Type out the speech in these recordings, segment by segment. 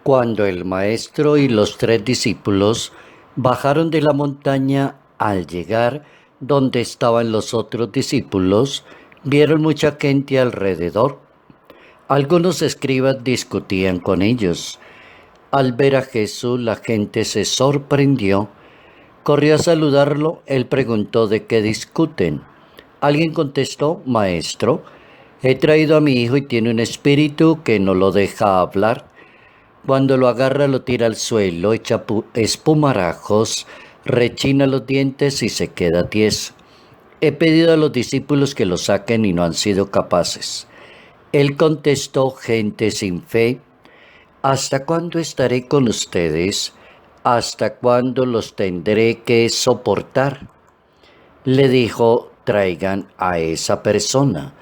Cuando el maestro y los 3 discípulos bajaron de la montaña, al llegar donde estaban los otros discípulos, vieron mucha gente alrededor. Algunos escribas discutían con ellos. Al ver a Jesús, la gente se sorprendió. Corrió a saludarlo. Él preguntó de qué discuten. Alguien contestó: Maestro, he traído a mi hijo y tiene un espíritu que no lo deja hablar. Cuando lo agarra lo tira al suelo, echa espumarajos, rechina los dientes y se queda tieso. He pedido a los discípulos que lo saquen y no han sido capaces. Él contestó: gente sin fe, ¿hasta cuándo estaré con ustedes? ¿Hasta cuándo los tendré que soportar? Le dijo: traigan a esa persona.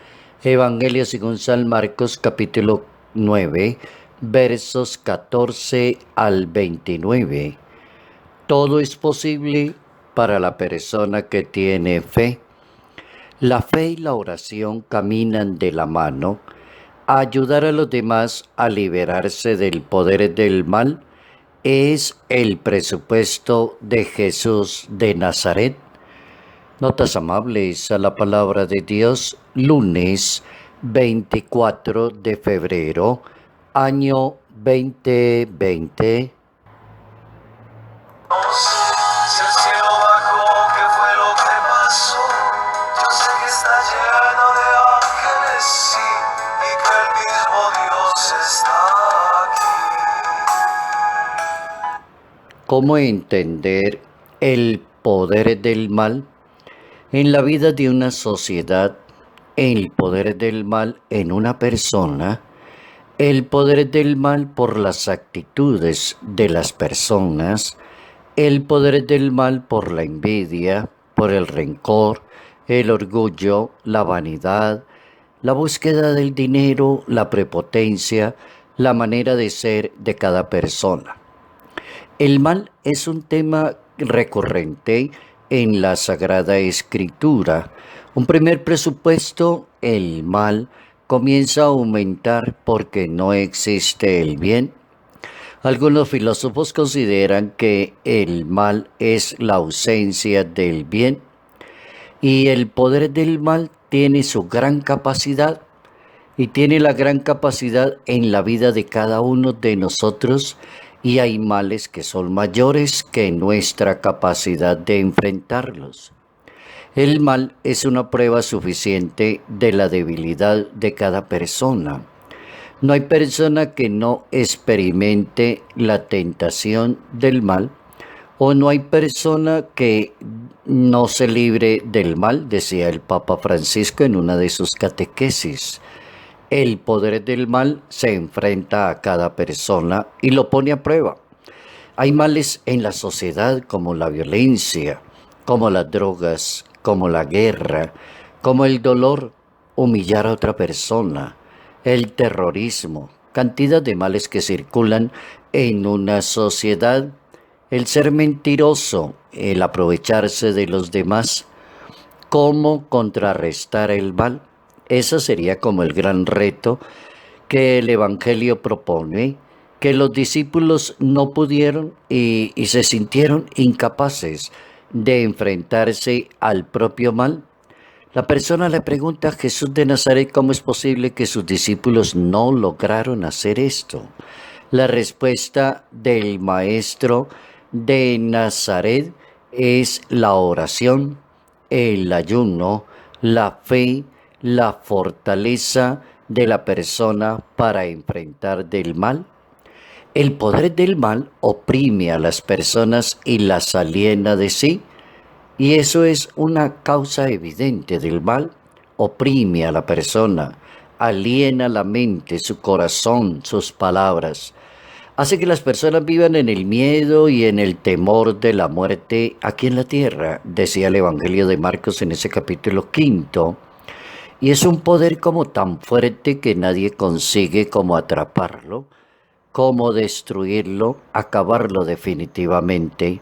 Evangelio según San Marcos, capítulo 9, versos 14 al 29. Todo es posible para la persona que tiene fe. La fe y la oración caminan de la mano. Ayudar a los demás a liberarse del poder del mal es el presupuesto de Jesús de Nazaret. Notas amables a la palabra de Dios, lunes 24 de febrero, año 2020. Si el cielo bajó, ¿qué fue lo que pasó? Yo sé que está lleno de ángeles, sí, y que el mismo Dios está aquí. ¿Cómo entender el poder del mal en la vida de una sociedad, el poder del mal en una persona, el poder del mal por las actitudes de las personas, el poder del mal por la envidia, por el rencor, el orgullo, la vanidad, la búsqueda del dinero, la prepotencia, la manera de ser de cada persona? El mal es un tema recurrente en la Sagrada Escritura. Un primer presupuesto: el mal comienza a aumentar porque no existe el bien. Algunos filósofos consideran que el mal es la ausencia del bien y el poder del mal tiene su gran capacidad y tiene la gran capacidad en la vida de cada uno de nosotros, y hay males que son mayores que nuestra capacidad de enfrentarlos. El mal es una prueba suficiente de la debilidad de cada persona. No hay persona que no experimente la tentación del mal, o no hay persona que no se libre del mal, decía el Papa Francisco en una de sus catequesis. El poder del mal se enfrenta a cada persona y lo pone a prueba. Hay males en la sociedad como la violencia, como las drogas, como la guerra, como el dolor, humillar a otra persona, el terrorismo, cantidad de males que circulan en una sociedad, el ser mentiroso, el aprovecharse de los demás. ¿Cómo contrarrestar el mal? Ese sería como el gran reto que el Evangelio propone, que los discípulos no pudieron y se sintieron incapaces de enfrentarse al propio mal. La persona le pregunta a Jesús de Nazaret cómo es posible que sus discípulos no lograron hacer esto. La respuesta del Maestro de Nazaret es la oración, el ayuno, la fe, la fortaleza de la persona para enfrentar del mal. El poder del mal oprime a las personas y las aliena de sí, y eso es una causa evidente del mal. Oprime a la persona, aliena la mente, su corazón, sus palabras. Hace que las personas vivan en el miedo y en el temor de la muerte aquí en la tierra, decía el Evangelio de Marcos en ese capítulo 5. Y es un poder como tan fuerte que nadie consigue como atraparlo, como destruirlo, acabarlo definitivamente.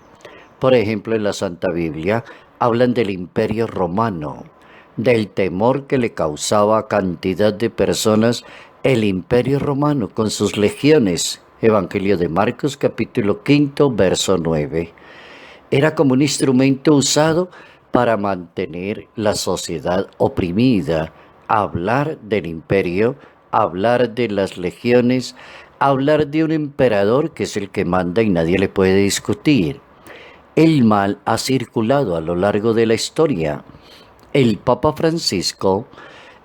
Por ejemplo, en la Santa Biblia hablan del Imperio Romano, del temor que le causaba a cantidad de personas el Imperio Romano con sus legiones Evangelio de Marcos, capítulo 5, verso 9. Era como un instrumento usado para mantener la sociedad oprimida, hablar del imperio, hablar de las legiones, hablar de un emperador que es el que manda y nadie le puede discutir. El mal ha circulado a lo largo de la historia. El Papa Francisco,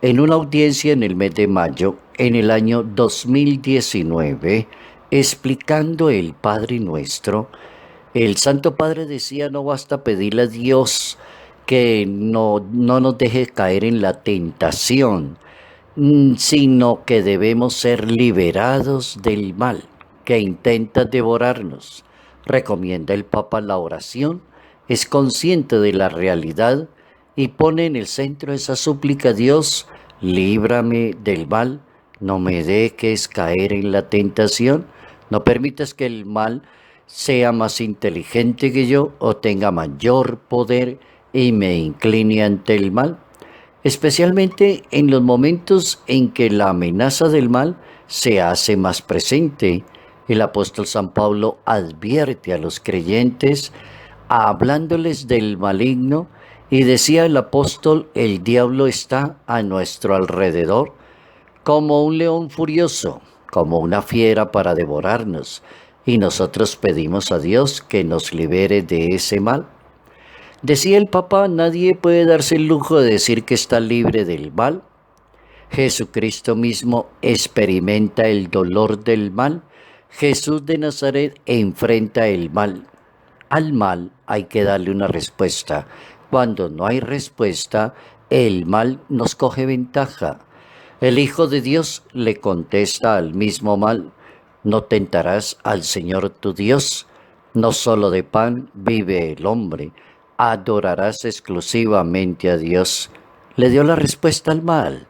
en una audiencia en el mes de mayo, en el año 2019, explicando el Padre Nuestro, el Santo Padre decía: no basta pedirle a Dios que no nos deje caer en la tentación, sino que debemos ser liberados del mal que intenta devorarnos. Recomienda el Papa la oración, es consciente de la realidad y pone en el centro esa súplica: Dios, líbrame del mal, no me dejes caer en la tentación, no permitas que el mal sea más inteligente que yo o tenga mayor poder y me incline ante el mal, especialmente en los momentos en que la amenaza del mal se hace más presente. El apóstol San Pablo advierte a los creyentes hablándoles del maligno y decía el apóstol: el diablo está a nuestro alrededor como un león furioso, como una fiera para devorarnos, y nosotros pedimos a Dios que nos libere de ese mal. Decía el Papa: nadie puede darse el lujo de decir que está libre del mal. Jesucristo mismo experimenta el dolor del mal. Jesús de Nazaret enfrenta el mal. Al mal hay que darle una respuesta. Cuando no hay respuesta, el mal nos coge ventaja. El Hijo de Dios le contesta al mismo mal: no tentarás al Señor tu Dios. No solo de pan vive el hombre, adorarás exclusivamente a Dios. Le dio la respuesta al mal,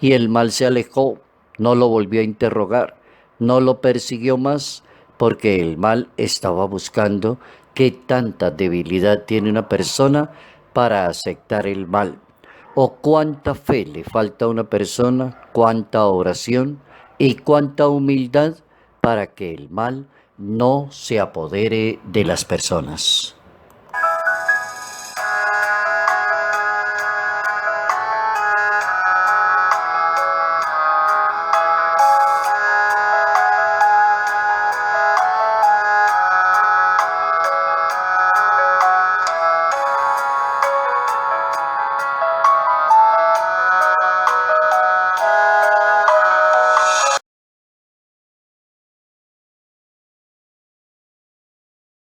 y el mal se alejó, no lo volvió a interrogar, no lo persiguió más, porque el mal estaba buscando qué tanta debilidad tiene una persona para aceptar el mal, o cuánta fe le falta a una persona, cuánta oración y cuánta humildad para que el mal no se apodere de las personas.